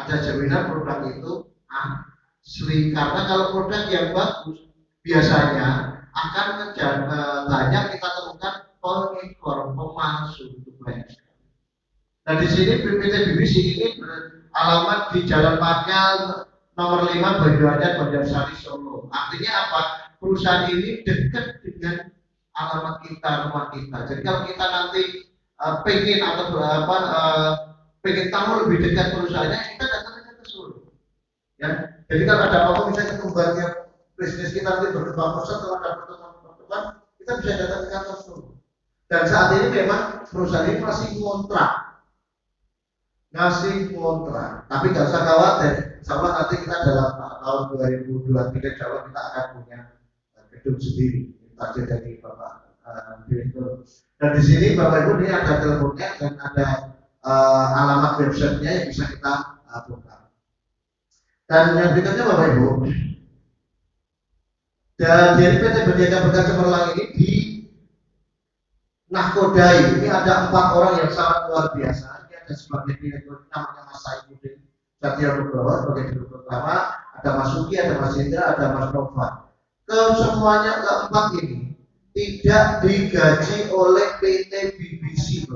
ada jaminan produk itu asli. Karena kalau produk yang bagus biasanya akan banyak kita temukan pengekor, pemalsu itu banyak. Nah di sini PT ini beralamat di Jalan Pakal nomor 5 Banjarmasin Banjarsari Solo. Artinya apa? Perusahaan ini dekat dengan alamat kita, rumah kita. Jadi kalau kita nanti pengen atau pengen tahu lebih dekat perusahaannya, kita datang aja ke Solo. Ya. Jadi kalau ada apa-apa misalnya kembangnya bisnis kita nanti berkembang pesat, kalau ada pertemuan, kita bisa datang ke kantor Solo. Dan saat ini memang perusahaan ini masih ngasih kontrak, tapi nggak usah khawatir. Insya nanti kita dalam tahun 2023 insya Allah kita akan punya gedung sendiri. Target dari Bapak Direktur. Dan di sini Bapak Ibu ini ada teleponnya dan ada alamat websitenya yang bisa kita buka. Dan yang berikutnya Bapak Ibu, dan dari PT Berniaga Berkah Cemerlang ini di Nahkodai ini ada 4 orang yang sangat luar biasa. Sebagai direktur namanya Mas Saifuddin Satya Nugroho sebagai direktur utama, ada Mas Suki, ada Mas Hendra, ada Mas Nova. Kesemuanya keempat ini tidak digaji oleh PT BBC.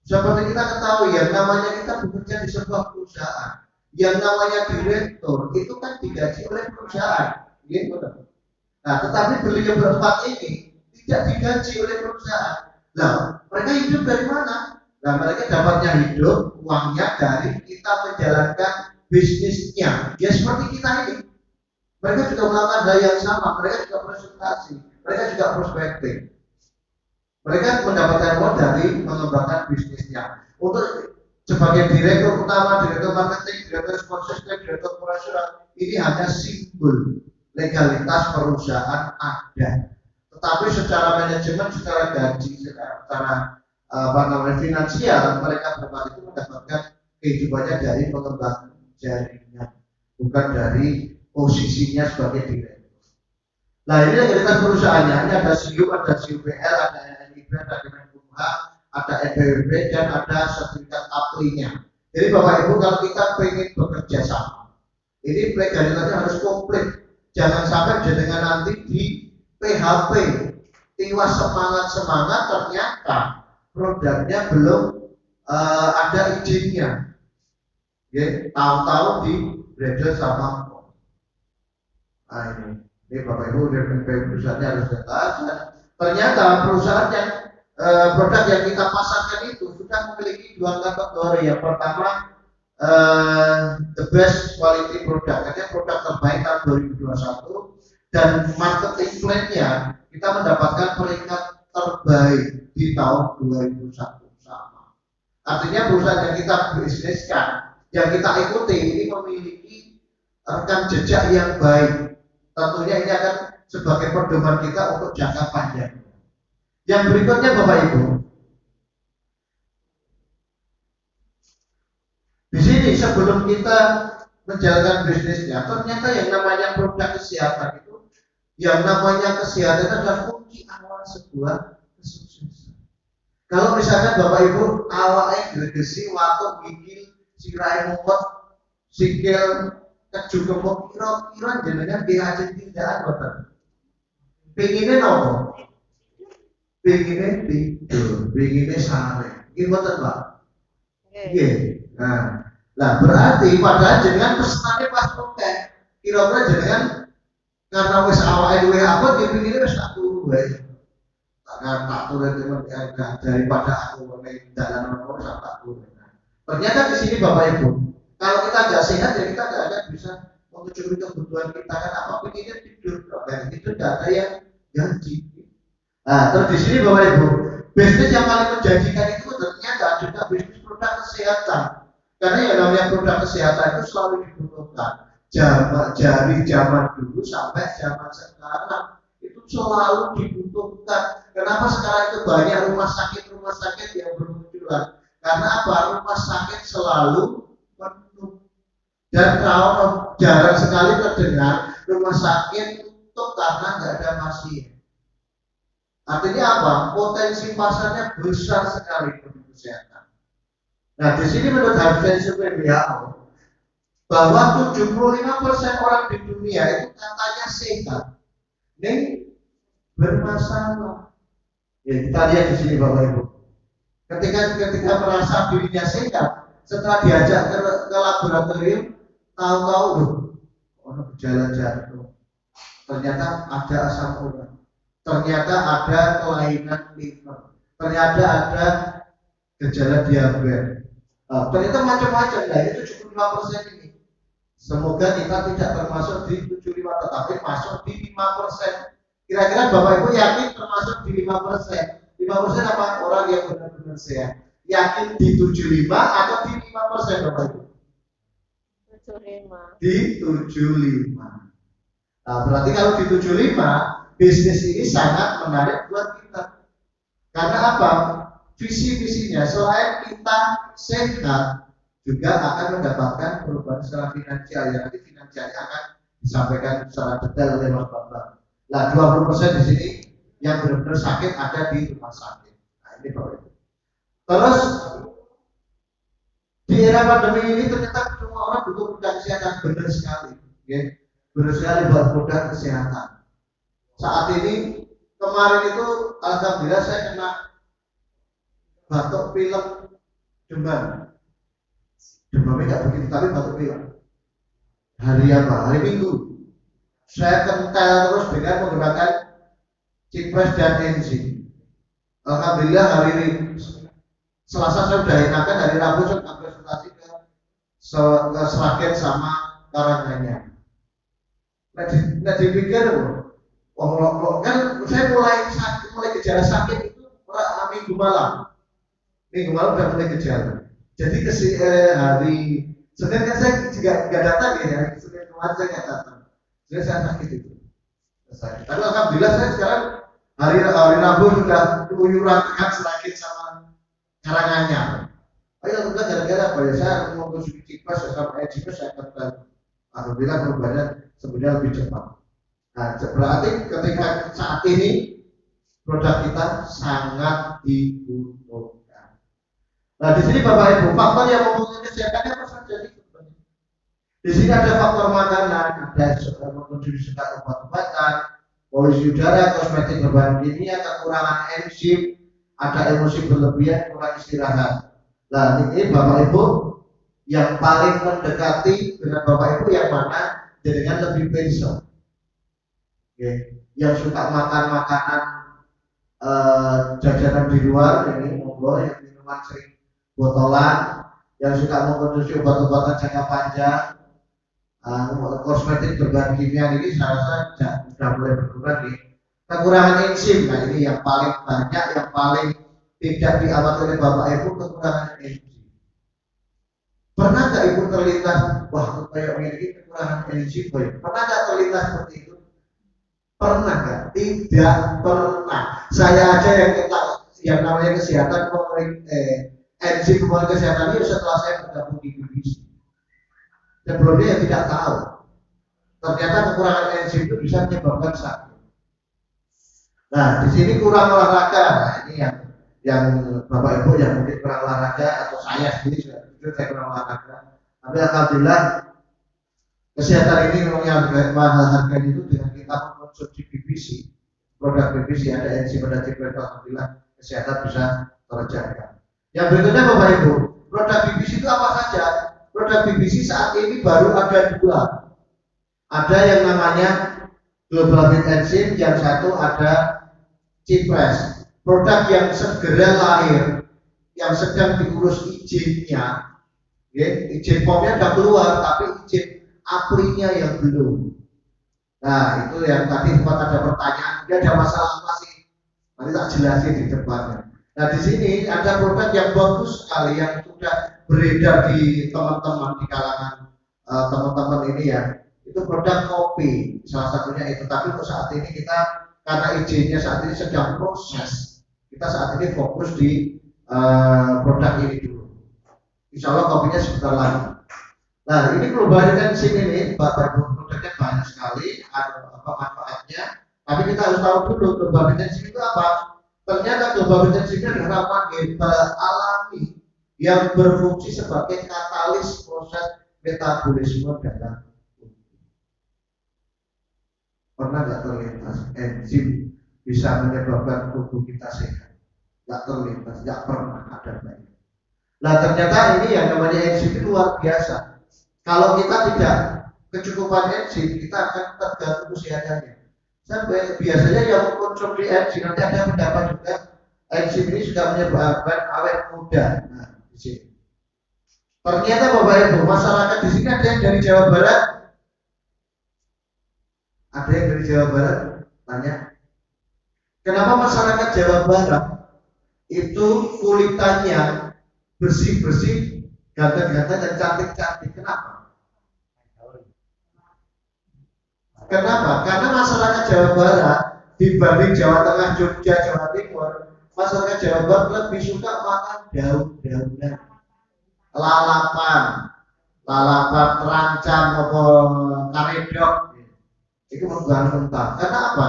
Seperti kita ketahui ya, namanya kita bekerja di sebuah perusahaan, yang namanya direktur itu kan digaji oleh perusahaan, gitu. Nah, tetapi beliau berempat ini tidak digaji oleh perusahaan. Nah, mereka hidup dari mana? Nah, mereka dapatnya hidup uangnya dari kita menjalankan bisnisnya. Ya seperti kita ini. Mereka juga melakukan hal yang sama. Mereka juga presentasi. Mereka juga prospektif. Mereka mendapatkan uang dari mengembangkan bisnisnya. Untuk sebagai direktur utama, direktur marketing, direktur support system, direktur operasional, ini hanya simbol legalitas perusahaan ada. Tetapi secara manajemen, secara gaji, secara finansial, mereka berempat itu mendapatkan kehidupannya dari pengembangan jaringan, bukan dari posisinya sebagai direktur. Nah ini legalitas perusahaannya, ini ada SIUP, ada CUPL, ada NIB, ada Kemenkumham, ada NPWP, dan ada sertifikat APRI-nya. Jadi Bapak Ibu kalau kita pengen bekerja sama, ini legalitasnya harus komplit. Jangan sampai dengan nanti di PHP, tiwas semangat ternyata produknya belum ada izinnya, ya, tahu-tahu di branded sama. Nah ini Bapak Ibu dan perusahaannya harus jelas. Ternyata perusahaan yang produk yang kita pasarkan itu sudah memiliki 2 kategori. Yang pertama the best quality product, artinya produk terbaik tahun 2021, dan marketing plan-nya kita mendapatkan peringkat terbaik di tahun 2001 sama. Artinya perusahaan yang kita bisniskan, yang kita ikuti ini memiliki rekam jejak yang baik. Tentunya ini akan sebagai pedoman kita untuk jangka panjang. Yang berikutnya Bapak Ibu, di sini sebelum kita menjalankan bisnisnya, ternyata yang namanya produk kesehatan itu, yang namanya kesehatan adalah kunci awal sebuah kesuksesan. Kalau misalkan Bapak Ibu awalnya gregesi, watuk, gigil, sirai mumpet, sikil, keju kemuk, kira-kira jenengan diajak tindakan boten. Pengennya nopo? Pengennya tidur, pengennya sare. Ini boten Pak? Iya. Nah, berarti padahal jenengan pesenannya pas pokok. Kira-kira jenengan karena wis awake dhewe apa dipikire wis tak turu wae. Tak turun daripada aku main jalan nomor tak turun. Ternyata di sini Bapak Ibu, kalau kita nggak sehat ya kita nggak akan bisa memenuhi kebutuhan kita kan apapun ini tidur, itu nggak ada yang gaji. Nah, terus di sini Bapak Ibu, bisnis yang paling menjanjikan itu ternyata juga bisnis produk kesehatan. Karena yang namanya produk kesehatan itu selalu dibutuhkan. Dari zaman dulu sampai zaman sekarang itu selalu dibutuhkan. Kenapa sekarang itu banyak rumah sakit yang bermunculan? Karena apa? Rumah sakit selalu penuh. Dan kalau jarang sekali terdengar rumah sakit tutup karena nggak ada pasien. Artinya apa? Potensi pasarnya besar sekali untuk kesehatan. Nah, di sini menurut hasil survei WHO bahwa 75% orang di dunia itu katanya sehat. Ini bermasalah. Ya, kita lihat di sini Bapak Ibu. Ketika merasa dirinya sehat, setelah diajak ke laboratorium, tahu-tahu loh, orang berjalan jantung. Ternyata ada asam urat. Ternyata ada kelainan liver. Ternyata ada gejala diabetes. Ternyata macam-macam. Nah, itu 75% ini. Semoga kita tidak termasuk di 75, tetapi masuk di 5%. Kira-kira Bapak Ibu yakin termasuk di 5%? 5% apa? Orang yang benar-benar sehat. Yakin di 75 atau di 5% Bapak Ibu? 75. Di 75. Nah, berarti kalau di 75, bisnis ini sangat menarik buat kita. Karena apa? Visi-visinya selain kita sehat, juga akan mendapatkan perubahan secara finansial. Ya, nanti finansialnya akan disampaikan secara detail oleh Mas Bambang. Nah, 20% di sini yang benar-benar sakit ada di rumah sakit. Nah, ini Bapak Ibu. Terus di era pandemi ini ternyata semua orang butuh produk kesehatan, benar sekali. Ya. Benar sekali buat produk kesehatan. Saat ini, kemarin itu alhamdulillah saya kena batuk pilek demam. Demamnya nggak begitu, tapi batuk pilek. Hari apa? Hari Minggu. Saya kental terus dengan menggunakan Cipres dan enzim. Alhamdulillah hari ini Selasa saya sudah enakan, hari Rabu saya konsultasi ke Sragen sama Karanganyar. Nah dipikir, kan saya mulai gejala sakit itu minggu malam. Minggu malam sudah mulai gejala. Jadi hari Senin kan saya juga nggak datang ya, Senin kemarin saya nggak datang. Jadi saya sakit itu. Sakit. Tapi alhamdulillah saya sekarang hari Rabu sudah keluyuran kan Sragen sama Karanganyar. Ayo alhamdulillah gara-gara apa ya, saya mau ke Cipres sama Cipres saya katakan alhamdulillah perubahannya sebenarnya lebih cepat. Nah, berarti ketika saat ini produk kita sangat dibutuhkan. Nah, di sini Bapak Ibu, faktor yang mempengaruhi kesehatannya apa saja sih? Di sini ada faktor makanan, ada mengkonsumsi obat-obatan, polusi udara, kosmetik berbahan kimia, kekurangan enzim, ada emosi berlebihan, kurang istirahat. Nah, ini Bapak Ibu yang paling mendekati dengan Bapak Ibu yang mana dengan lebih pensiun. Okay. Yang suka makan makanan jajanan di luar, ini monggo, yang minuman sering botolan, yang suka mengkonsumsi obat-obatan jangka panjang, kosmetik berbahan kimia ini saya rasa sudah mulai berkurang nih. Kekurangan enzim, nah ini yang paling banyak, yang paling tidak diamati oleh Bapak Ibu, kekurangan enzim. Pernah nggak Ibu terlintas, wah kayak ini kekurangan enzim, pernah nggak terlintas seperti itu? Pernah nggak? Tidak pernah. Saya aja yang namanya kesehatan, enzim keuangan kesehatan ini setelah saya bergabung di BBC. Sebelumnya yang tidak tahu. Ternyata kekurangan enzim itu bisa menyebabkan sakit. Nah, di sini kurang olahraga. Nah, ini yang Bapak Ibu yang mungkin kurang olahraga atau saya sendiri sudah saya kurang olahraga. Tapi alhamdulillah kesehatan ini memang mahal harganya itu dengan kita mengkonsumsi BBC, produk BBC ada enzim, ada Cipres, alhamdulillah kesehatan bisa terjaga. Yang berikutnya Bapak Ibu, produk BBC itu apa saja? Produk BBC saat ini baru ada dua. Ada yang namanya Global Fit Enzim, yang satu ada Cipres. Produk yang segera lahir, yang sedang diurus izinnya, izin POM-nya sudah keluar, tapi izin aplinya yang belum. Nah, itu yang tadi sempat ada pertanyaan, dia ada masalah apa sih? Nanti tak jelasin di depannya. Nah, di sini ada produk yang bagus sekali yang sudah beredar di teman-teman di kalangan teman-teman ini ya. Itu produk kopi, salah satunya itu. Tapi untuk saat ini kita karena izinnya saat ini sedang proses, kita saat ini fokus di produk ini dulu. Insya Allah kopinya sebentar lagi. Nah, ini global enzim ini, Bapak Ibu, produknya banyak sekali, ada apa manfaatnya. Tapi kita harus tahu dulu global enzim itu apa. Ternyata global enzimnya adalah ramuan herbal alami yang berfungsi sebagai katalis proses metabolisme dalam tubuh. Pernah nggak terlintas enzim bisa menyebabkan tubuh kita sehat? Nggak terlintas, nggak pernah ada banyak. Nah ternyata ini yang namanya enzim itu luar biasa. Kalau kita tidak kecukupan enzim, kita akan terganggu kesehatannya. Sampai biasanya yang mengkonsumsi enzim, nanti ada pendapat juga enzim ini sudah menyebabkan awet muda. Nah, di sini. Ternyata Bapak Ibu, masyarakat di sini ada yang dari Jawa Barat. Ada yang dari Jawa Barat? Tanya. Kenapa masyarakat Jawa Barat itu kulitannya bersih-bersih, ganteng-ganteng dan cantik-cantik? Kenapa? Kenapa? Karena masyarakat Jawa Barat dibanding Jawa Tengah, Jogja, Jawa Timur, masyarakat Jawa Barat lebih suka makan daun-daunan, lalapan, terancam, karedok. Itu berbahan mentah. Karena apa?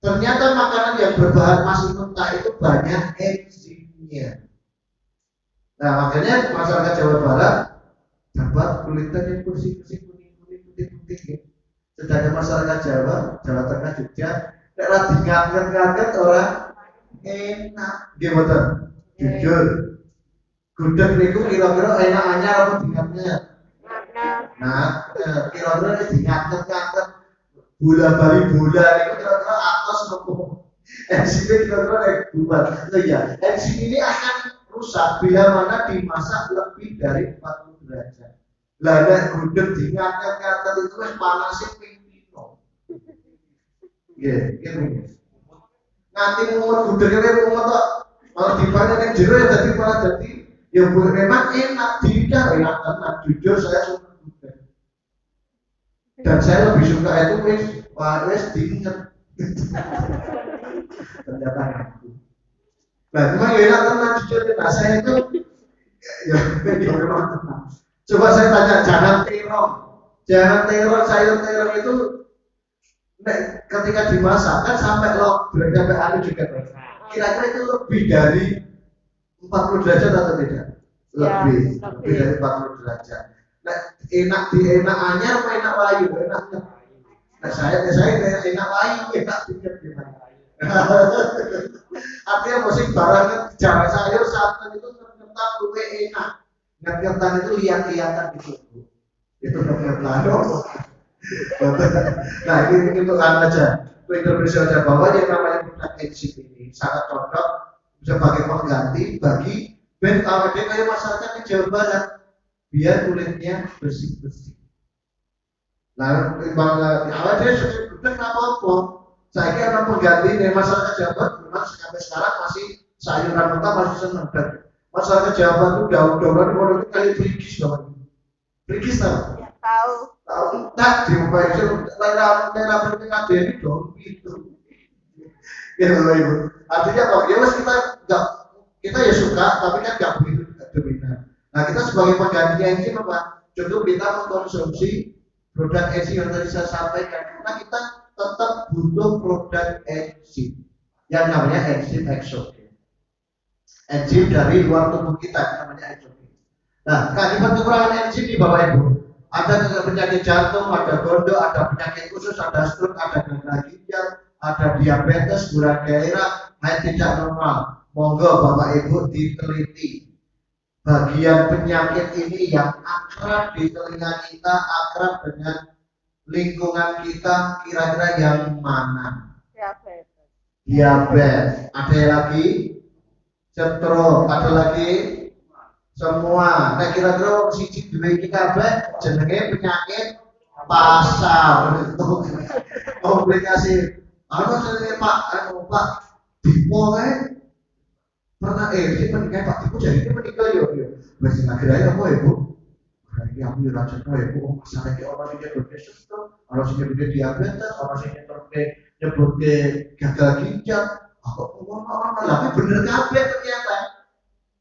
Ternyata makanan yang berbahan masih mentah itu banyak enzimnya. Nah makanya masyarakat Jawa Barat dapat kulitnya yang bersih-bersih, kuning-kuning, putih-putih. Sedangkan masyarakat Jawa Tengah, Jogja, daerah diganget-ganget orang enak. Gimana? Jujur. Gudeg niku kira-kira enak anyar apa diganget? Nah, kira-kira diganget-ganget. Bola bali bola itu kira-kira atas nopo. Enzim kira-kira buat. Oh ya, enzim ini akan rusak bila mana dimasak lebih dari 40 derajat. Lah nek gudeg diangkat-angkat itu wis panase ping 5. Nggih, nggih. Nanti mumet gudeg ini mumet kok malah dipanen ning jero ya dadi malah dadi ya memang enak tidak enak tenan. Jujur saya suka gudeg. Dan saya lebih suka itu wis diinget. Ternyata aku. Nah, memang ya enak tenan jujur. Nah, saya itu ya memang tenang. Coba saya tanya, jangan terong sayur terong itu ketika dimasak kan sampai sampai anu juga. Kira-kira itu lebih dari 40 derajat atau tidak? Lebih dari 40 derajat. Nah, enak anyar apa enak wayu? Enaknya. Nah, saya enak wayu, enak pikir gimana. Artinya musik barang jalan sayur santan itu ternyata luwe enak. Ngetan itu lihat-lihatan gitu. Itu ngetan. Nah, ini untuk aja. Untuk Indonesia aja bahwa yang namanya produk enzim ini sangat cocok sebagai pengganti bagi ben awet kayak masyarakat di Jawa Barat biar kulitnya bersih-bersih. Nah, awet dia sudah apa-apa. Saya kira pengganti dari masyarakat Jawa Barat memang sampai sekarang masih sayuran mentah masih senang dan masyarakat Jawa Barat itu daun-daunan itu kali berikis banget. Berikis tahu? Ya, tahu. Tak diupai itu daerah PKD ini daun itu. Ya Ibu. Artinya kalau ya kita ya suka tapi kan nggak begitu dominan. Nah kita sebagai pengganti enzim apa? Contoh kita mengkonsumsi produk enzim yang tadi saya sampaikan karena kita tetap butuh produk enzim yang namanya enzim eksogen. Enzim dari luar tubuh kita namanya eksogen. Nah, akibat kekurangan enzim di Bapak Ibu, ada penyakit jantung, ada gondok, ada penyakit khusus, ada stroke, ada gagal ginjal, ada diabetes, gula darah, tidak normal. Monggo Bapak Ibu diteliti. Bagian penyakit ini yang akrab di telinga kita, akrab dengan lingkungan kita, kira-kira yang mana? Diabetes. Ada lagi? Stroke. Ada lagi? Semua. Nah kira-kira siji dua iki kabeh jenenge penyakit pasar. Komplikasi. Jenenge Pak Dipo pernah sih menikah Pak Dipo jadi menikah yo. Wis ngagerane apa ya Bu? Ini aku yo racun ya Bu. Masalah iki orang iki nyebutke stroke, orang sing nyebutke diabetes, orang sing nyebutke gagal ginjal. Aku ngomong tapi bener kabeh ternyata.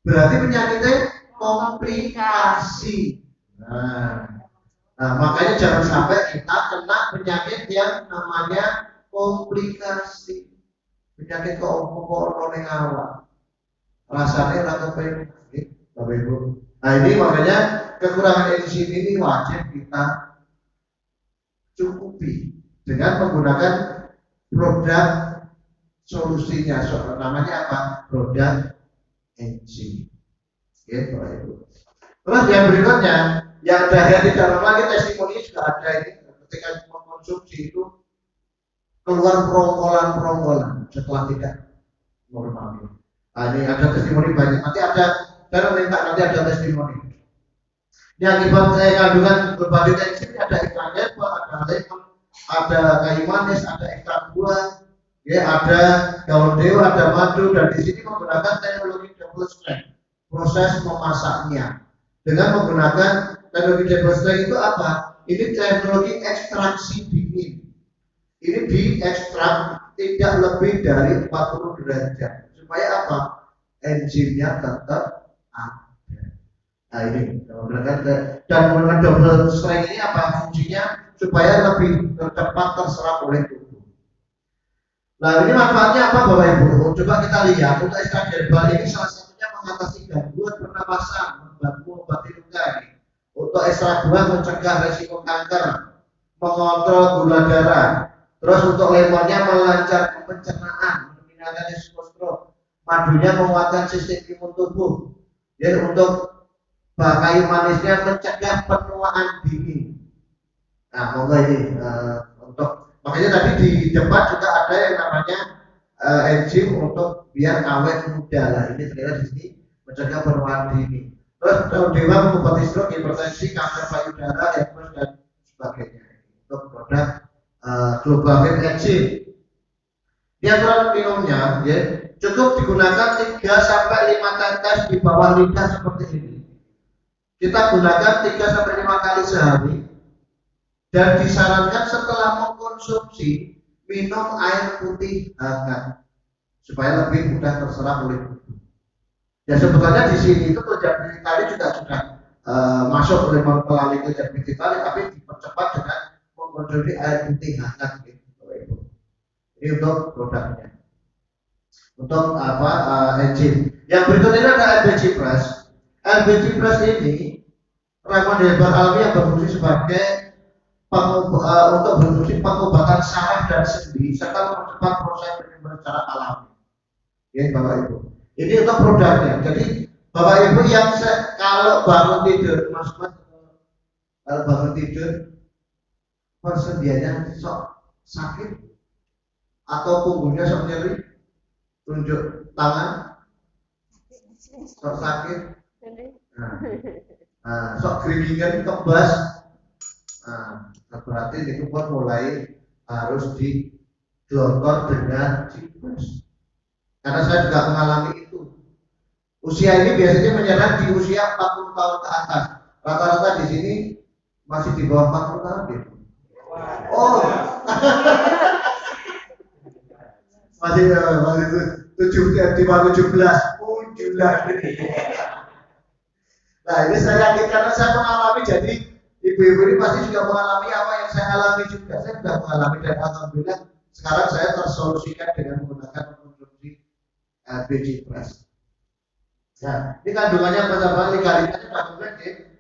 Berarti penyakitnya komplikasi. Nah, makanya jangan sampai kita kena penyakit yang namanya komplikasi. Penyakit kok ono ning awak. Rasane ora kepen. Bapak Ibu. Nah ini makanya kekurangan enzim ini wajib kita cukupi dengan menggunakan produk solusinya. Namanya apa? Produk enzim. Oke, Bapak Ibu. Terus yang berikutnya, yang ada di dalam lagi testimoni juga ada ini. Ketika mengkonsumsi itu keluar perongkolan setelah tidak normal. Nah, ini ada testimoni banyak. Nanti ada, saya minta nanti ada testimoni. Ini akibat kandungan berbagai enzim, ada ekstrak herbal, ada lemon, ada kayu manis, ada ekstrak buah, ya, ada daun dewa, ada madu, dan di sini menggunakan teknologi double strength, proses memasaknya. Dengan menggunakan teknologi double strength itu apa? Ini teknologi ekstraksi dingin. Ini diekstrak tidak lebih dari 40 derajat supaya apa? Enzimnya tetap ada. Nah ini dan menggunakan double strength ini apa fungsinya? Supaya lebih cepat terserap oleh tubuh. Nah ini manfaatnya apa Bapak Ibu? Coba kita lihat untuk ekstrak herbal ini salah satunya mengatasi gangguan pernapasan, membantu mengobati luka ini. Untuk ekstrak buah mencegah resiko kanker, mengontrol gula darah. Terus untuk lemonnya melancarkan pencernaan, meningkatkan risiko stroke. Madunya menguatkan sistem imun tubuh. Jadi untuk kayu manisnya mencegah penuaan dini. Nah, monggo ini untuk makanya tadi di depan juga ada yang namanya enzim untuk biar awet muda lah. Ini ternyata di sini mencegah penuaan dini. Terus daun dewa mengobati stroke, hipertensi, kanker payudara, lupus dan sebagainya. Untuk produk global enzim. Di aturan minumnya, ya, cukup digunakan 3 sampai 5 tetes di bawah lidah seperti ini. Kita gunakan 3 sampai 5 kali sehari dan disarankan setelah mengkonsumsi minum air putih hangat supaya lebih mudah terserap oleh tubuh. Ya sebetulnya di sini itu kelebihan tadi juga sudah masuk oleh melalui kelebihan tadi, tapi dipercepat dengan mengkonsumsi air putih hangat gitu. Ini untuk produknya. Untuk apa enzim. Yang berikutnya ada LBG Plus. LBG Plus ini ramuan herbal alami yang berfungsi sebagai untuk berfungsi pengobatan saraf dan sendi serta mempercepat proses penyembuhan secara alami. Ya Bapak Ibu. Ini untuk produknya. Jadi Bapak Ibu yang kalau bangun tidur, Mas kalau bangun tidur persendiannya sok sakit atau punggungnya sok nyeri, tunjuk tangan sok sakit, sok gerigingan kebas, berarti itu pun mulai harus digelontor dengan cipres. Karena saya juga mengalami itu. Usia ini biasanya menyerang di usia 40 tahun ke atas. Rata-rata di sini masih di bawah 40 tahun gitu. Oh. masih 17. Nah ini saya yakin karena saya mengalami, jadi ibu-ibu ini pasti juga mengalami apa yang saya alami juga. Saya sudah mengalami dan alhamdulillah sekarang saya tersolusikan dengan menggunakan konsumsi LBG Plus. Nah ini kandungannya berapa? Ligalinnya sudah komplit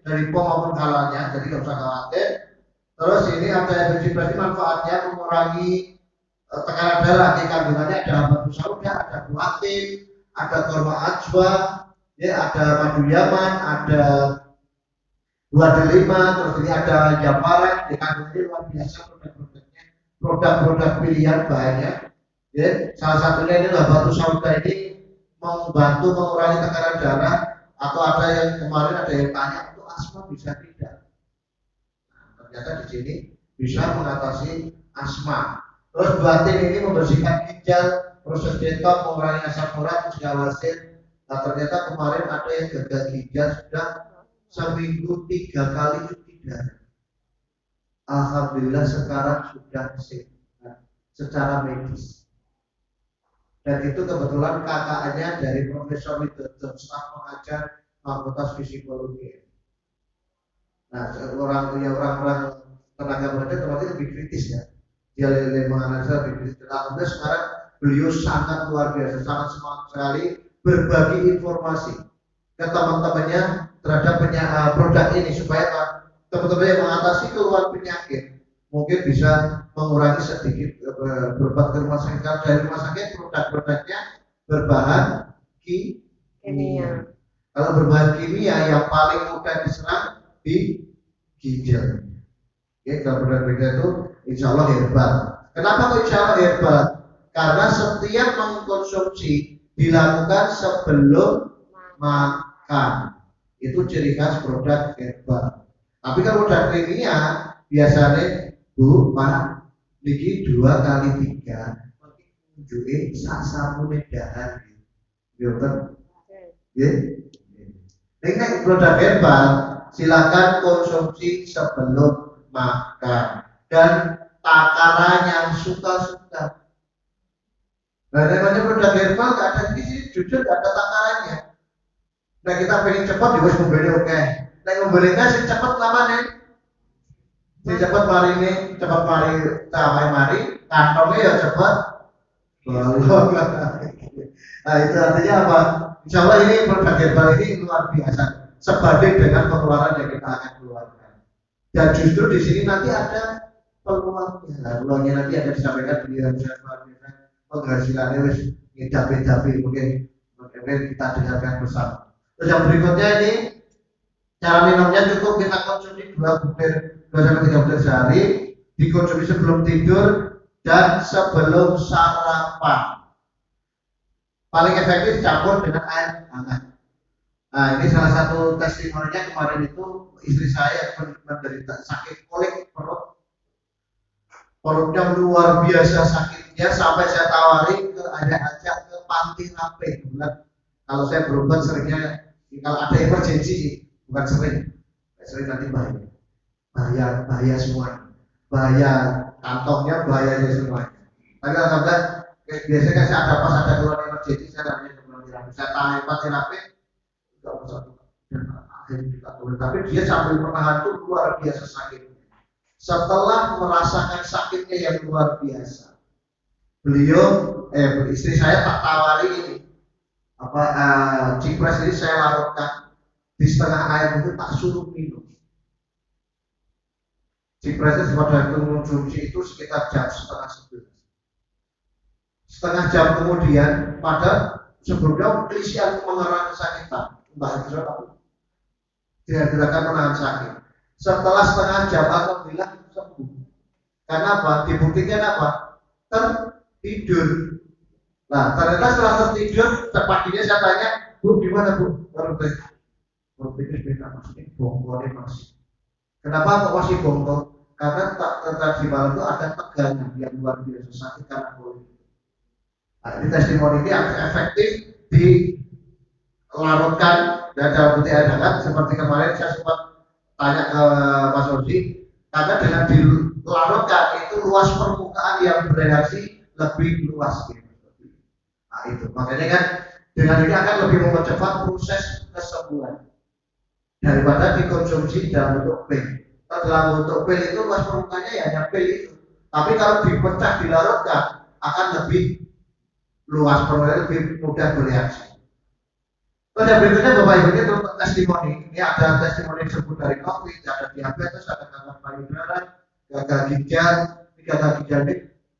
dari POM maupun halalnya, jadi nggak usah khawatir. Terus ini ada LBG Plus ini manfaatnya mengurangi tekanan darah. Di kandungannya ada batu sauda, ada guatin, ada korma ajwa, ya ada madu yaman, ada buah delima, terus ini ada jamparan. Di kandungannya luar biasa produk-produknya, produk-produk pilihan banyak. Ya, salah satunya ini adalah batu sauda ini membantu mengurangi tekanan darah. Atau ada yang kemarin ada yang tanya untuk asma bisa tidak? Nah, ternyata di sini bisa mengatasi asma. Terus buatin ini membersihkan ginjal, proses detox, mengurangi asam urat, mencegah wasir. Nah ternyata kemarin ada yang gagal ginjal sudah seminggu 3 kali cuci darah. Alhamdulillah sekarang sudah sehat secara medis. Dan itu kebetulan kakaknya dari Profesor Widodo, staf pengajar Fakultas Psikologi. Nah orang-orang tenaga medis termasuk lebih kritis ya. Dia menganalisa lebih kritis. Alhamdulillah sekarang beliau sangat luar biasa, sangat semangat sekali berbagi informasi ke teman-temannya terhadap produk ini supaya teman-teman yang mengatasi keluhan penyakit mungkin bisa mengurangi sedikit berobat ke rumah sakit. Kalau dari rumah sakit produk-produknya berbahan kimia. Kalau berbahan kimia yang paling mudah diserang di ginjal. Oke, kalau produk-produk itu insya Allah herbal. Kenapa kok insya Allah herbal? Karena setiap mengkonsumsi dilakukan sebelum makan. Itu ciri khas produk herbal. Tapi kalau produk kimia biasanya Bu, Pak, niki 2 kali 3 menunjuki sasamune dahan. Ya kan? Nggih. Nek produk herbal silakan konsumsi sebelum makan dan takaran yang suka-suka. Nah, namanya produk herbal nggak ada di sini, jujur nggak ada takarannya. Nah, kita pengen cepat juga membeli oke. Nah, membelinya sih cepat namanya. Si cepat mari ini, cepat mari sampai mari, kantongnya ya cepat. Nah, itu artinya apa? Insya Allah ini produk herbal ini luar biasa, sebanding dengan pengeluaran yang kita akan keluarkan. Dan justru di sini nanti ada peluangnya. Nah, peluangnya nanti ada disampaikan di penghasilannya wis ngedapi-dapi mungkin kita dengarkan bersama. Terus yang berikutnya ini cara minumnya cukup kita konsumsi 2 butir 2 sampai 3 butir sehari, dikonsumsi sebelum tidur dan sebelum sarapan. Paling efektif campur dengan air hangat. Nah, ini salah satu testimoninya kemarin itu istri saya menderita sakit kolik perut. Perutnya luar biasa sakitnya sampai saya tawari ajak ke panti rapih. Kalau saya berobat seringnya kalau ada emergensi, bukan sering nanti bahaya semuanya, bahaya kantongnya, bahayanya semuanya. Tapi alhamdulillah biasanya kan saya ada pas ada keluhan emergensi saya namanya keluhan terapi, saya tahan terapi nggak usah dan akhirnya juga turun. Tapi dia sambil menahan itu luar biasa sakitnya. Setelah merasakan sakitnya yang luar biasa, istri saya tak tawari ini cipres ini saya larutkan di setengah air itu tak suruh minum. Cipresnya pada konsumsi itu sekitar jam setengah 11. Setengah jam kemudian pada sebelumnya kelisian mengerang kesakitan, mbak itu apa? Gerakan menahan sakit. Setelah setengah jam alhamdulillah sembuh. Karena apa? Dibuktikan apa? Tertidur. Nah, ternyata setelah tertidur, paginya saya tanya, Bu, gimana Bu? Baru pikir beda maksudnya bongkol masih. Kenapa kok masih bongkol? Karena tadi malam itu ada tegangan yang luar biasa sakit karena kolik. Nah, ini testimoni ini efektif dilarutkan dan dalam putih air hangat seperti kemarin saya sempat tanya ke Mas Odi, karena dengan dilarutkan itu luas permukaan yang bereaksi lebih luas gitu. Nah itu makanya kan dengan ini akan lebih mempercepat proses kesembuhan daripada dikonsumsi dalam bentuk pil. Kalau dalam bentuk pil itu luas permukaannya ya hanya pil itu. Tapi kalau dipecah dilarutkan akan lebih luas permukaan, lebih mudah bereaksi. Terus yang berikutnya Bapak Ibu ini untuk testimoni. Ini ada testimoni disebut dari COVID, ada diabetes, ada kanker payudara, gagal ginjal. Gagal ginjal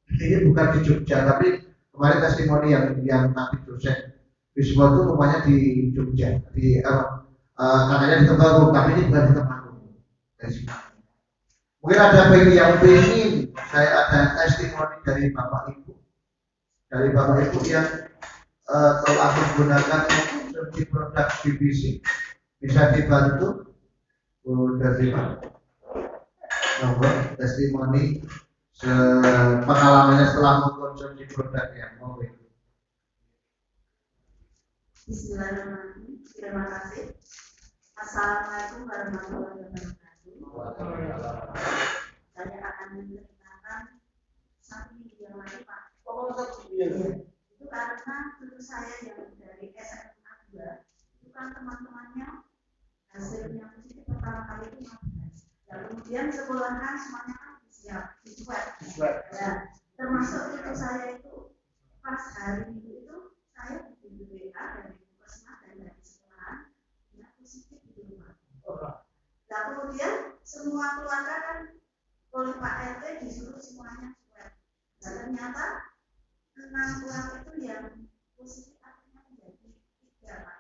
ini bukan di Jogja, tapi kemarin testimoni yang nanti dosen visual itu rumahnya di Jogja, di katanya di Temanggung, tapi ini bukan di Temanggung. Mungkin ada yang ingin saya ada testimoni dari Bapak Ibu yang telah menggunakan konsumsi produk BBC. Bisa dibantu dari nomor testimoni pengalamannya setelah mengkonsumsi produknya. Bismillahirrahmanirrahim. Terima kasih. Assalamualaikum warahmatullahi wabarakatuh. Saya akan menceritakan satu yang lain Pak. Itu karena guru saya yang dari SMA 2 itu kan teman-temannya hasilnya positif pertama kali itu 15. Dan kemudian sekolahan semuanya kan siap di swab. Ya, termasuk itu saya itu pas hari Minggu itu saya di WA dari puskesmas dan dari sekolahan kemudian semua keluarga kan oleh Pak RT disuruh semuanya swab. Dan ternyata 6 orang itu yang positif akhirnya menjadi 3 Pak.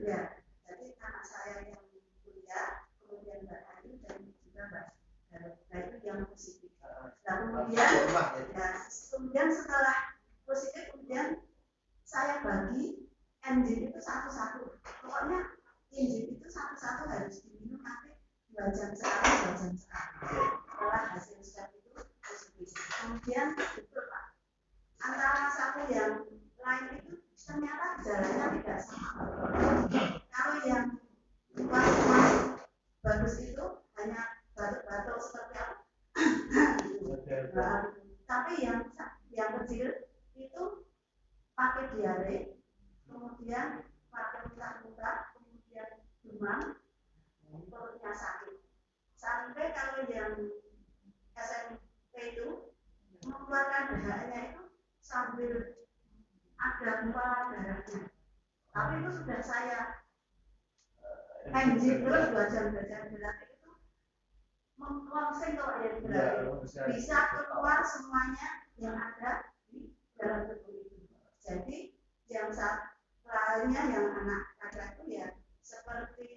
Ya, jadi anak saya yang kuliah, kemudian Mbak Ayu dan juga Mbak itu yang positif. Nah kemudian setelah positif kemudian saya bagi enzim itu satu-satu. Pokoknya enzim itu satu-satu harus diminum nanti 2 jam sekali. Setelah hasil swab itu positif. Kemudian itu Pak, antara satu yang lain itu ternyata gejalanya tidak sama. Kalau yang masih bagus itu hanya batuk-batuk seperti apa? Tapi yang kecil itu pakai diare, kemudian pakai muntah-muntah, kemudian demam, perutnya sakit. Sampai kalau yang SMP itu mengeluarkan dahaknya itu sambil ada gumpalan darahnya. Tapi itu sudah saya enzim terus 2 jam berarti itu mengkonsing kalau yang berarti bisa keluar semuanya yang ada di dalam tubuh itu. Jadi yang lainnya yang anak ada itu ya seperti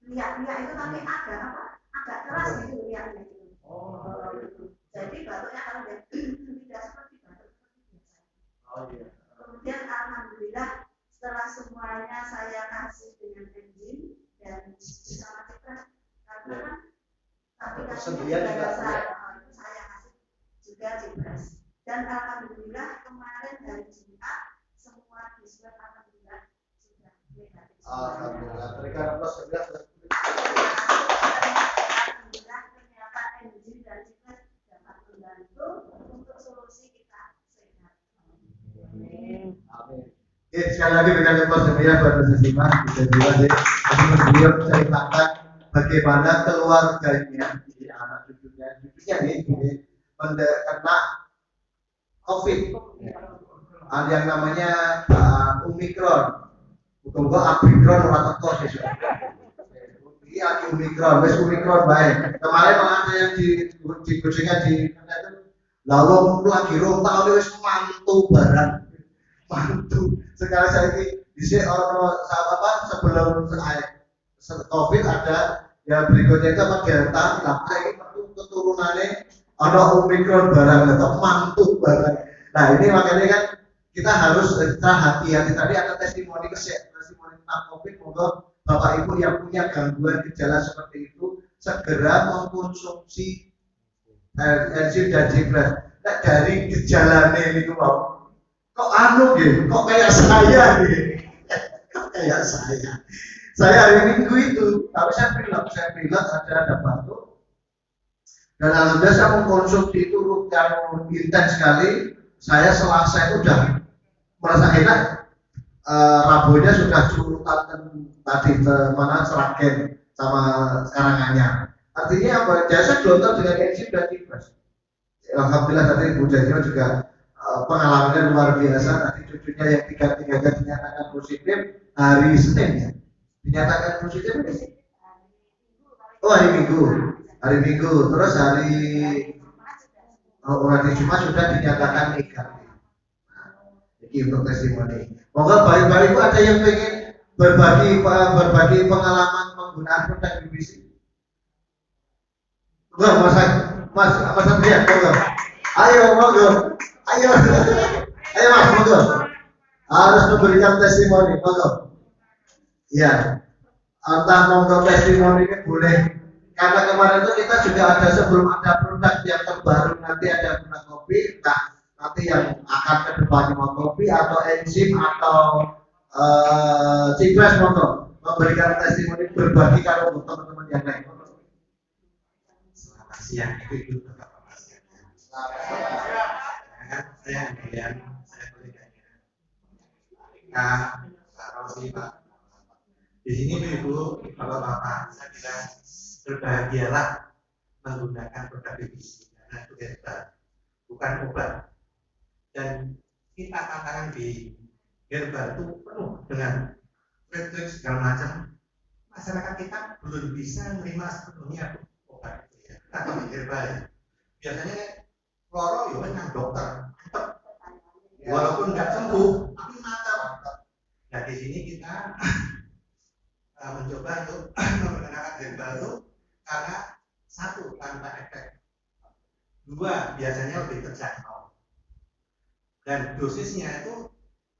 liak-liak itu tapi agak keras gitu liaknya itu. Jadi batuknya kalau tidak seperti batuk seperti biasa. Kemudian alhamdulillah setelah semuanya saya kasih dengan enzim dan bersama cipras karena kan aplikasinya juga saya kasih juga cipras. Dan alhamdulillah kemarin hari Jumat semua diswab alhamdulillah sudah negatif. Alhamdulillah. Berikan aplaus sebelah. Alhamdulillah ternyata enzim dan cipras dapat membantu untuk solusi kita sehat. Amin. Sekali lagi berikan aplaus sebelah pada sesi mas. Bisa juga deh. Beliau menceritakan bagaimana keluarganya, anak cucunya ini kena COVID. Ada yang namanya Omikron. Bukan Omikron orang teko sih. Ini ada Omikron baik. Kemarin ada yang di kucingnya di internet itu. Lalu lagi rontak oleh mantu barang. Mantu. Sekarang saya ini di sebelum COVID ada ya berikutnya itu apa Delta, nah ini keturunannya ada Omikron barang atau mantu barang. Nah ini makanya kan kita harus extra hati-hati. Tadi ada testimoni tentang COVID. Moga Bapak Ibu yang punya gangguan gejala seperti itu segera mengkonsumsi enzim dan cipras. Nah, dari gejalanya itu mau kok gitu, kok kayak saya gitu, kok kayak saya. Saya hari Minggu itu, tapi saya pilek ada batuk. Dan alhamdulillah saya mengkonsumsi itu yang intens sekali. Saya Selasa itu udah merasa enak. Rabunya sudah curutan tadi mana Seragen sama Karanganyar. Artinya apa? Jasa gelontor dengan enzim dan cipras. Alhamdulillah tadi Bu Jajima juga pengalamannya luar biasa. Nanti cucunya yang tiga dinyatakan positif hari Senin ya. Dinyatakan positif ini. Oh hari Minggu. Terus hari Jumat sudah dinyatakan negatif. Jadi untuk testimoni. Moga baik-baik itu ada yang pengen berbagi pengalaman penggunaan produk BBC. Enggak, Mas Andrian, monggo. Ayo Mas, monggo. Harus memberikan testimoni, monggo. Iya. Entah monggo testimoni ini boleh. Karena kemarin itu kita juga ada sebelum ada produk yang terbaru nanti ada produk kopi. Nah, nanti yang akan ke depannya mau kopi atau enzim atau cipras monggo memberikan testimoni berbagi kalau untuk teman-teman yang lain. Selamat siang itu Bapak. Saya Andrian, saya koleganya. Pak Rosi, Pak. Di sini Ibu, Bapak-bapak, saya kira berbahagialah menggunakan produk BBC karena itu herbal, bukan obat. Dan kita katakan di herbal itu penuh dengan trik segala macam masyarakat kita belum bisa menerima sepenuhnya obat itu ya, atau herbal ya. Biasanya loro ya nang dokter, walaupun nggak sembuh, tapi mantap. Nah di sini kita mencoba untuk memperkenalkan herbal itu karena satu tanpa efek, dua biasanya lebih terjangkau, dan dosisnya itu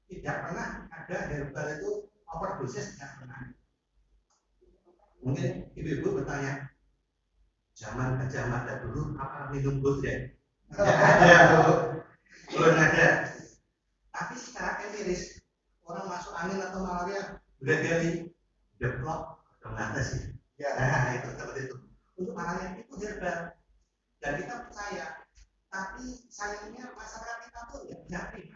tidak pernah ada herbal itu overdosis, tidak pernah. Mungkin ibu-ibu bertanya, zaman Gajah Mada dulu apa minum gojek? Tidak ada, belum ada. Tapi secara empiris orang masuk angin atau malaria udah gali, deplok, udah ngatas sih. Ya, nah itu seperti itu. Untuk malaria itu herbal dan kita percaya. Tapi sayangnya masyarakat kita tuh ya yakin,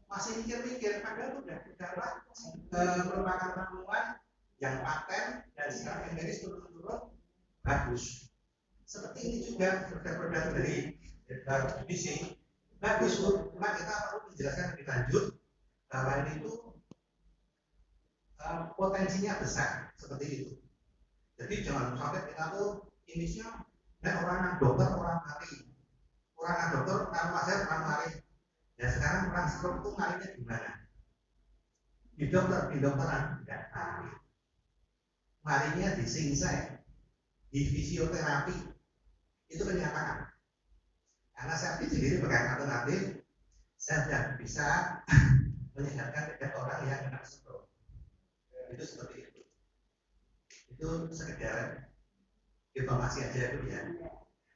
masih mikir-mikir, padahal udah merupakan ramuan yang paten dan secara empiris turun-turun bagus. Seperti ini juga produk-produk dari herbal BC bagus, cuma kita perlu menjelaskan lebih lanjut bahwa ini itu potensinya besar seperti itu. Jadi jangan sampai kita tuh imisnya orang dokter orang mari, orang dokter orang pasir orang mari. Ya sekarang orang stroke itu marinya gimana? Di dokteran tidak mari, marinya di singsai, di fisioterapi. Itu kenyataan. Karena saya sendiri pegang alternatif, saya sudah bisa menyehatkan orang yang kena stroke. Itu seperti itu. Itu sekedar informasi aja itu ya.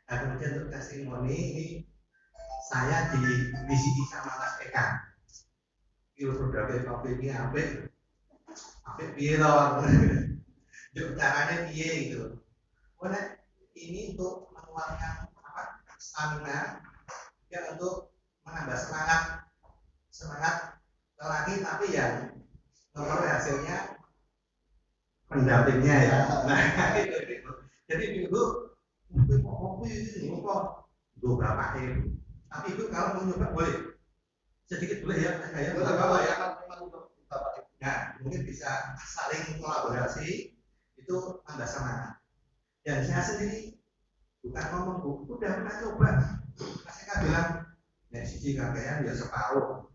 Nah, kemudian untuk testimoni ini saya di BCI sama Mas Eka. Itu produk kopi ini apik piro. Yuk caranya piye gitu. Boleh ini untuk mengeluarkan stamina ya, untuk menambah semangat lagi, tapi yang nomor hasilnya pendampingnya ya. Nah, itu. Jadi ibu kopi ini kok berapa ribu, tapi ibu kalau mau nyoba boleh sedikit boleh ya, saya bawa ya. Nah, mungkin bisa saling kolaborasi, itu tambah semangat. Dan saya sendiri bukan ngomong bu, udah pernah coba. Saya bilang, nek siji kakean ya separuh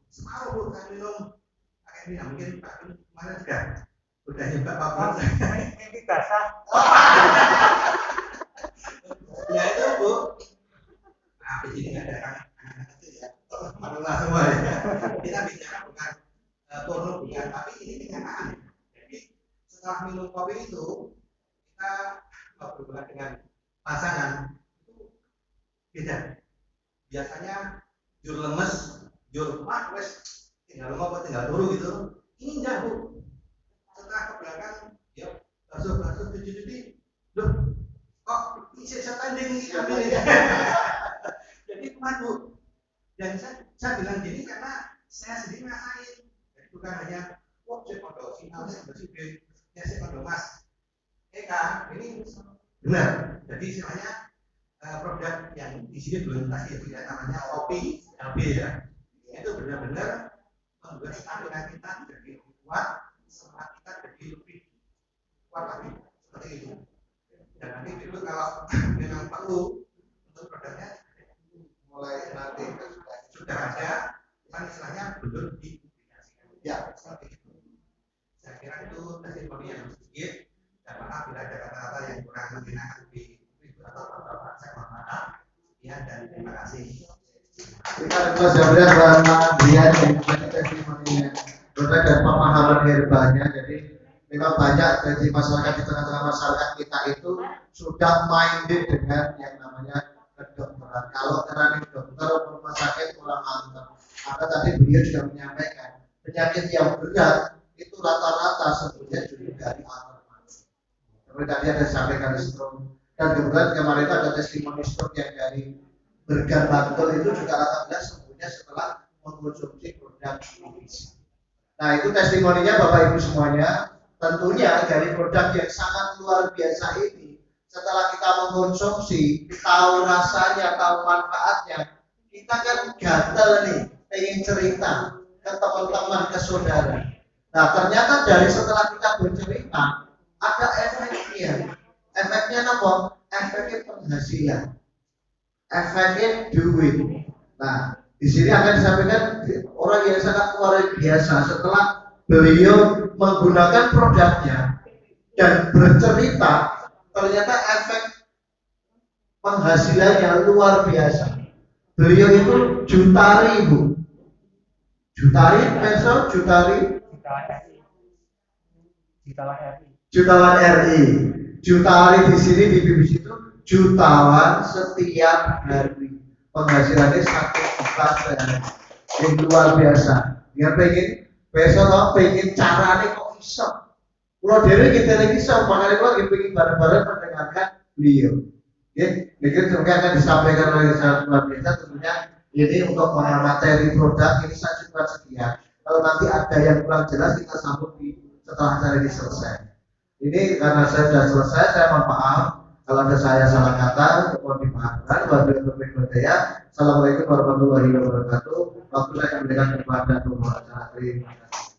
bu, saya minum pakai ini. Mungkin Pak kemarin udah nyoba Pak. Mimpi basah. Ya itu bu. Nah, di sini nggak ada anak-anak kecil ya, manulah semua ya. Kita bicara bukan porno bukan, tapi ini kenyataan. Jadi setelah minum kopi itu kita berhubungan dengan pasangan itu beda. Biasanya jur lemes, jur mak wes tinggal ngomong tinggal turu gitu. Ini enggak bu. Setelah ke belakang, ya basuh cuci, loh kok isi standing nih ambil ya. Jadi kuat bu. Dan saya bilang gini karena saya sendiri ngerasain. Jadi bukan hanya saya kondo sinyal saya bersih saya kondo mas. Eka ini benar. Jadi istilahnya produk yang di sini belum kasih ya, namanya kopi LB ya. Itu benar-benar membuat stamina kita jadi lebih kuat, semangat kita jadi lebih kuat lagi seperti itu. Dan nanti itu kalau memang perlu untuk produknya mulai nanti sudah ada, kan istilahnya belum dipublikasikan. Ya seperti itu. Saya kira itu testimoni yang sedikit. Dan maaf bila ada kata-kata yang kurang mengenakan di atau bapak saya mohon maaf. Ya dan terima kasih. Terima kasih Jabrian dan Pak Adrian yang testimoninya produk dan pemahaman herbalnya. Jadi memang banyak dari masyarakat di tengah-tengah masyarakat kita itu sudah minded dengan yang namanya kedokteran. Kalau karena dokter rumah sakit kurang mantap. Maka tadi beliau juga menyampaikan penyakit yang berat itu rata-rata sebetulnya juga dari alternatif. Seperti tadi ada sampaikan stroke. Dan kemudian kemarin itu ada testimoni stroke yang dari Bergan Bantul itu juga rata-rata sebetulnya setelah mengkonsumsi produk medis. Nah itu testimoninya Bapak Ibu semuanya. Tentunya dari produk yang sangat luar biasa ini, setelah kita mengkonsumsi, tahu rasanya, tahu manfaatnya, kita kan gatel nih, pengen cerita ke teman-teman, ke saudara. Nah, ternyata dari setelah kita bercerita ada efeknya. Efeknya apa? Efeknya penghasilan. Efeknya duit. Nah, di sini akan disampaikan orang yang sangat luar biasa setelah beliau menggunakan produknya dan bercerita, ternyata efek penghasilannya luar biasa. Beliau itu jutari, Bu. Jutari, peso, jutari. Jutawan RI. Jutari di sini di BBC itu jutawan setiap hari. Penghasilannya 1 juta sehari. Yang luar biasa. Dia pengen besok pengen caranya kok bisa. Pulau Dewi kita lagi bisa, makanya gua lagi pengen bareng-bareng mendengarkan beliau. Ya, mungkin akan disampaikan oleh saya luar biasa. Tentunya ini untuk materi produk ini saya cukup sekian. Kalau nanti ada yang kurang jelas kita sambung setelah acara ini selesai. Ini karena saya sudah selesai, saya mohon maaf kalau ada saya salah kata, mohon dimaafkan. Wabillahi taufiq. Assalamualaikum warahmatullahi wabarakatuh. Waktu saya akan berikan kepada Bapak Terima kasih.